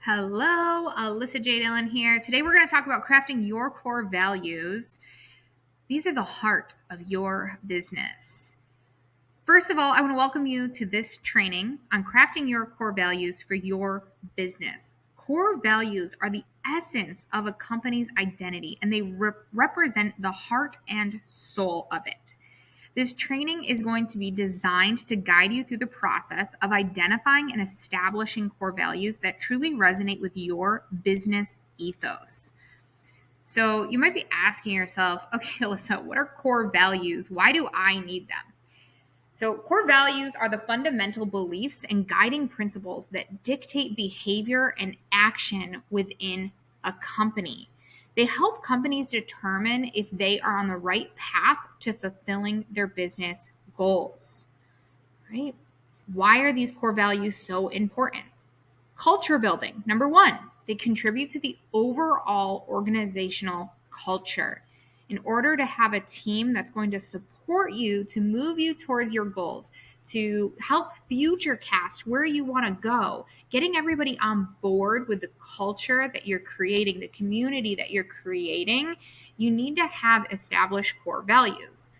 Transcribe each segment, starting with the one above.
Hello, Alyssa J. Dillon here. Today we're going to talk about crafting your core values. These are the heart of your business. First of all, I want to welcome you to this training on crafting your core values for your business. Core values are the essence of a company's identity, and they represent the heart and soul of it. This training is going to be designed to guide you through the process of identifying and establishing core values that truly resonate with your business ethos. So you might be asking yourself, okay, Alyssa, what are core values? Why do I need them? So core values are the fundamental beliefs and guiding principles that dictate behavior and action within a company. They help companies determine if they are on the right path to fulfilling their business goals, right? Why are these core values so important? Culture building. Number one, they contribute to the overall organizational culture. In order to have a team that's going to support you, to move you towards your goals, to help future cast where you want to go, getting everybody on board with the culture that you're creating, the community that you're creating, you need to have established core values.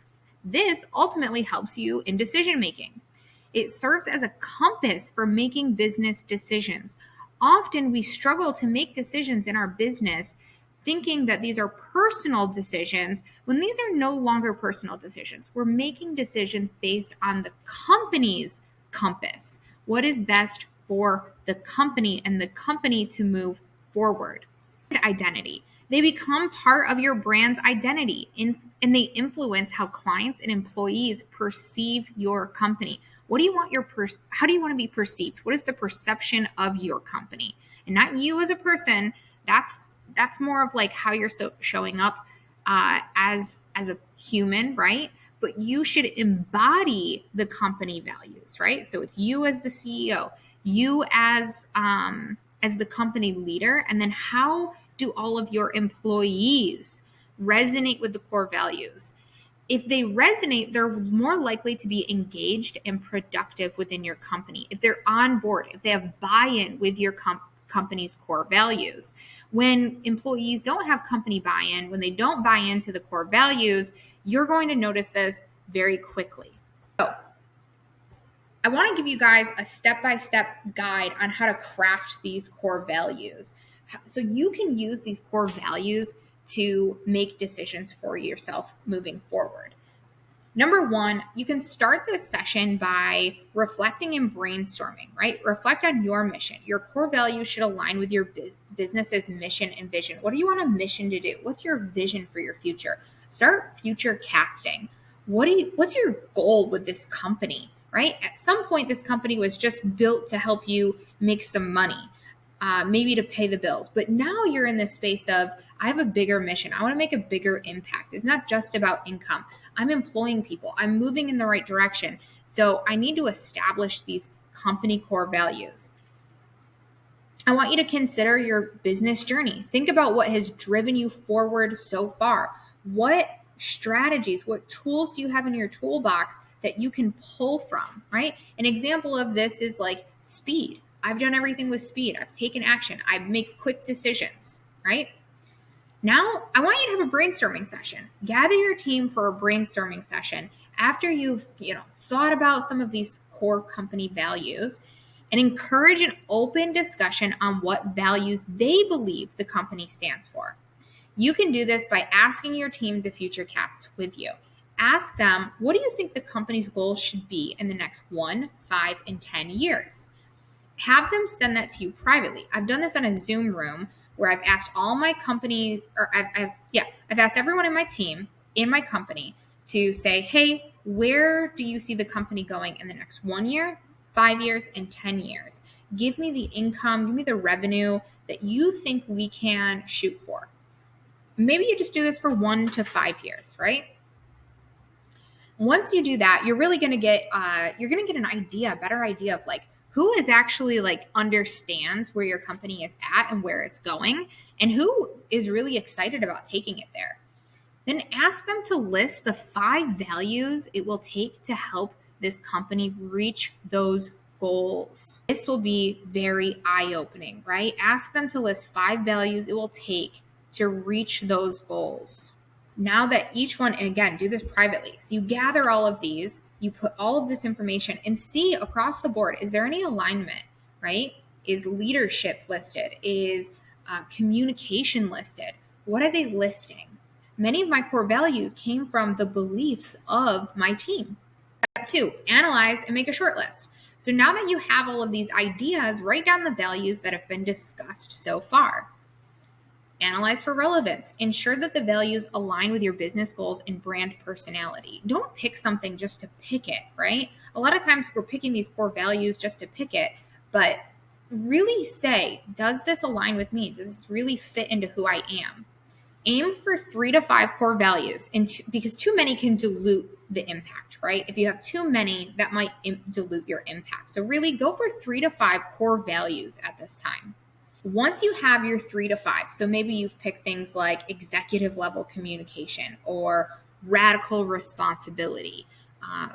This ultimately helps you in decision making. It serves as a compass for making business decisions. Often we struggle to make decisions in our business thinking that these are personal decisions when these are no longer personal decisions. We're making decisions based on the company's compass. What is best for the company and the company to move forward? Identity. They become part of your brand's identity and they influence how clients and employees perceive your company. What do you want how do you want to be perceived? What is the perception of your company? And not you as a person. That's more of like how you're showing up as a human, right? But you should embody the company values, right? So it's you as the CEO, you as the company leader, and then how do all of your employees resonate with the core values? If they resonate, they're more likely to be engaged and productive within your company. If they're on board, if they have buy-in with your company's core values. When employees don't have company buy-in, when they don't buy into the core values, you're going to notice this very quickly. So I want to give you guys a step-by-step guide on how to craft these core values so you can use these core values to make decisions for yourself moving forward. Number one, you can start this session by reflecting and brainstorming, right? Reflect on your mission. Your core values should align with your business's mission and vision. What do you want a mission to do? What's your vision for your future? Start future casting. What's your goal with this company, right? At some point, this company was just built to help you make some money. Maybe to pay the bills. But now you're in this space of, I have a bigger mission. I want to make a bigger impact. It's not just about income. I'm employing people. I'm moving in the right direction. So I need to establish these company core values. I want you to consider your business journey. Think about what has driven you forward so far. What strategies, what tools do you have in your toolbox that you can pull from, right? An example of this is like speed. I've done everything with speed. I've taken action. I make quick decisions, right? Now, I want you to have a brainstorming session. Gather your team for a brainstorming session after you've, thought about some of these core company values and encourage an open discussion on what values they believe the company stands for. You can do this by asking your team to future cast with you. Ask them, what do you think the company's goals should be in the next 1, 5, and 10 years? Have them send that to you privately. I've done this on a Zoom room where I've asked all my company, or I've asked everyone in my team, in my company, to say, hey, where do you see the company going in the next 1 year, 5 years, and 10 years? Give me the income, give me the revenue that you think we can shoot for. Maybe you just do this for 1 to 5 years, right? Once you do that, you're really going to get, a better idea of like, who is actually like understands where your company is at and where it's going, and who is really excited about taking it there. Then ask them to list the 5 values it will take to help this company reach those goals. This will be very eye-opening, right? Ask them to list 5 values it will take to reach those goals. Now that each one, and again, do this privately. So you gather all of these, you put all of this information and see across the board, is there any alignment, right? Is leadership listed? Is communication listed? What are they listing? Many of my core values came from the beliefs of my team. Step 2, analyze and make a short list. So now that you have all of these ideas, write down the values that have been discussed so far. Analyze for relevance. Ensure that the values align with your business goals and brand personality. Don't pick something just to pick it, right? A lot of times we're picking these core values just to pick it, but really say, does this align with me? Does this really fit into who I am? Aim for 3 to 5 core values, because too many can dilute the impact, right? If you have too many, that might dilute your impact. So really go for 3 to 5 core values at this time. Once you have your 3 to 5, so maybe you've picked things like executive level communication or radical responsibility,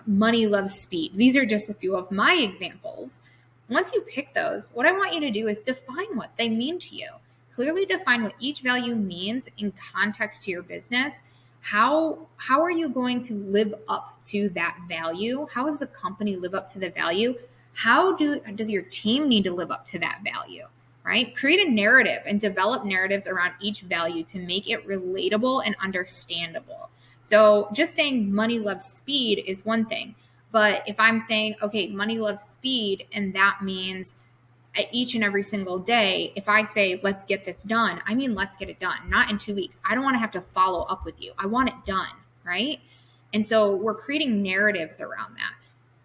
money loves speed. These are just a few of my examples. Once you pick those, what I want you to do is define what they mean to you. Clearly define what each value means in context to your business. How are you going to live up to that value? How does the company live up to the value? How does your team need to live up to that value? Right? Create a narrative and develop narratives around each value to make it relatable and understandable. So just saying money loves speed is one thing. But if I'm saying, okay, money loves speed, and that means each and every single day, if I say, let's get this done, I mean, let's get it done, not in 2 weeks. I don't want to have to follow up with you. I want it done, right? And so we're creating narratives around that.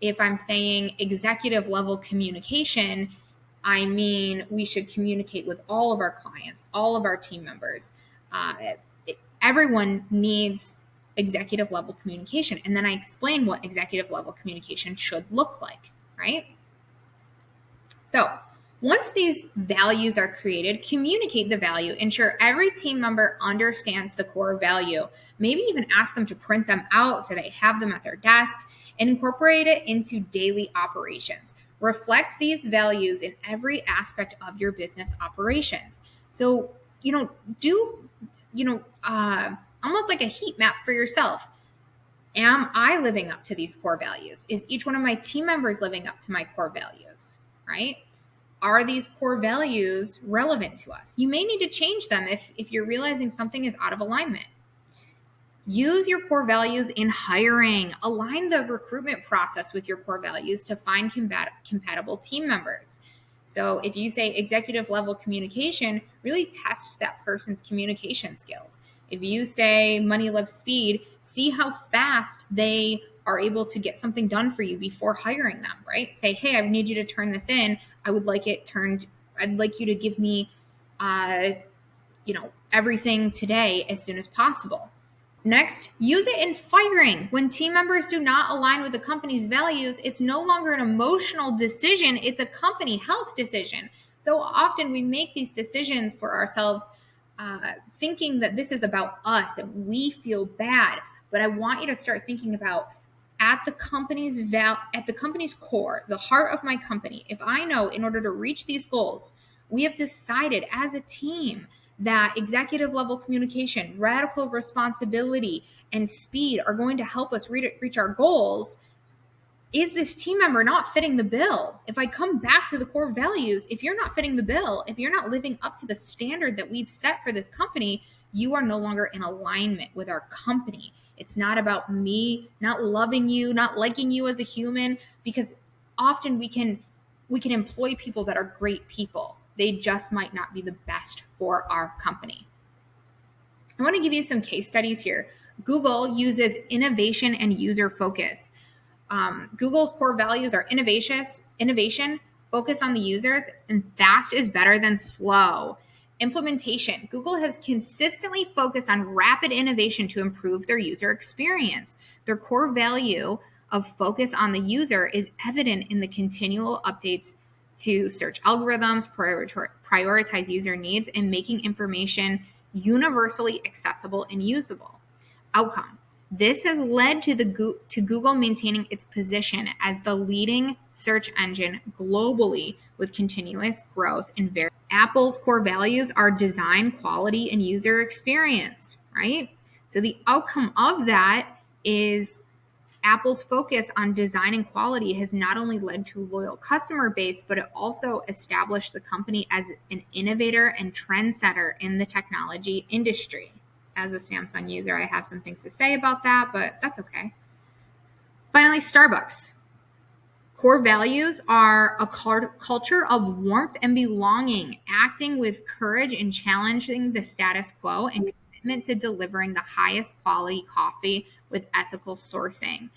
If I'm saying executive level communication, I mean, we should communicate with all of our clients, all of our team members. Everyone needs executive level communication. And then I explain what executive level communication should look like, right? So once these values are created, communicate the value. Ensure every team member understands the core value. Maybe even ask them to print them out so they have them at their desk, and incorporate it into daily operations. Reflect these values in every aspect of your business operations. So, do, almost like a heat map for yourself. Am I living up to these core values? Is each one of my team members living up to my core values, right? Are these core values relevant to us? You may need to change them if you're realizing something is out of alignment. Use your core values in hiring. Align the recruitment process with your core values to find compatible team members. So if you say executive level communication, really test that person's communication skills. If you say money loves speed, see how fast they are able to get something done for you before hiring them, right? Say, hey, I need you to turn this in. I would like it turned. I'd like you to give me, everything today as soon as possible. Next, use it in firing. When team members do not align with the company's values, it's no longer an emotional decision, it's a company health decision. So often we make these decisions for ourselves thinking that this is about us and we feel bad. But I want you to start thinking about at the company's core, the heart of my company. If I know in order to reach these goals, we have decided as a team that executive level communication, radical responsibility, and speed are going to help us reach our goals. Is this team member not fitting the bill? If I come back to the core values, if you're not fitting the bill, if you're not living up to the standard that we've set for this company, you are no longer in alignment with our company. It's not about me not loving you, not liking you as a human, because often we can employ people that are great people. They just might not be the best for our company. I want to give you some case studies here. Google uses innovation and user focus. Google's core values are innovation, focus on the users, and fast is better than slow. Implementation. Google has consistently focused on rapid innovation to improve their user experience. Their core value of focus on the user is evident in the continual updates to search algorithms, prioritize user needs, and making information universally accessible and usable. Outcome. This has led to Google maintaining its position as the leading search engine globally with continuous growth in Apple's core values are design, quality, and user experience, right? So the outcome of that is Apple's focus on design and quality has not only led to a loyal customer base, but it also established the company as an innovator and trendsetter in the technology industry. As a Samsung user, I have some things to say about that, but that's okay. Finally, Starbucks. Core values are a culture of warmth and belonging, acting with courage and challenging the status quo, and commitment to delivering the highest quality coffee with ethical sourcing.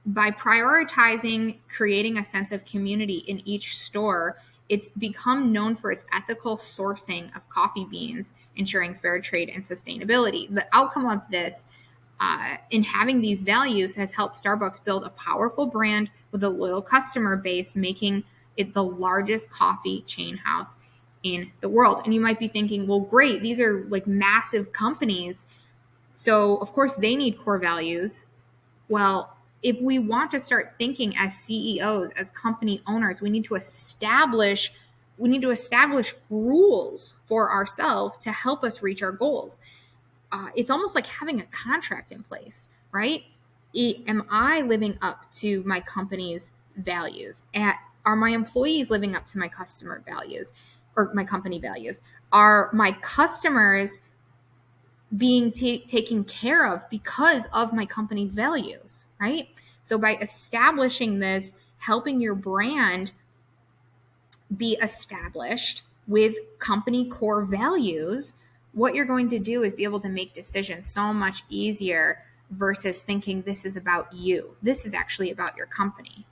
By prioritizing creating a sense of community in each store, it's become known for its ethical sourcing of coffee beans, ensuring fair trade and sustainability. The outcome of this, in having these values, has helped Starbucks build a powerful brand with a loyal customer base, making it the largest coffee chain house in the world. And you might be thinking, well, great, these are like massive companies, so of course they need core values. Well, if we want to start thinking as CEOs, as company owners, we need to establish rules for ourselves to help us reach our goals. It's almost like having a contract in place, right? Am I living up to my company's values? Are my employees living up to my customer values or my company values? Are my customers being taken care of because of my company's values, right? So by establishing this, helping your brand be established with company core values, what you're going to do is be able to make decisions so much easier versus thinking this is about you. This is actually about your company,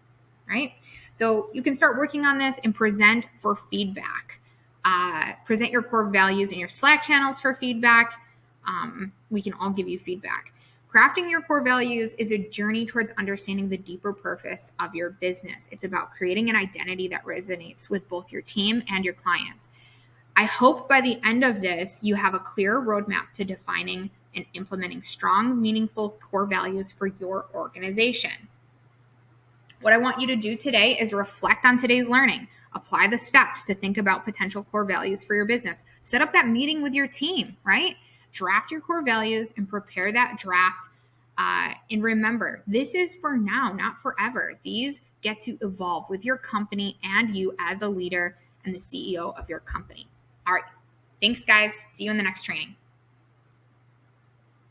right? So you can start working on this and present for feedback. Present your core values in your Slack channels for feedback. We can all give you feedback. Crafting your core values is a journey towards understanding the deeper purpose of your business. It's about creating an identity that resonates with both your team and your clients. I hope by the end of this, you have a clear roadmap to defining and implementing strong, meaningful core values for your organization. What I want you to do today is reflect on today's learning. Apply the steps to think about potential core values for your business. Set up that meeting with your team, right? Draft your core values and prepare that draft. And remember, this is for now, not forever. These get to evolve with your company and you as a leader and the CEO of your company. All right. Thanks, guys. See you in the next training.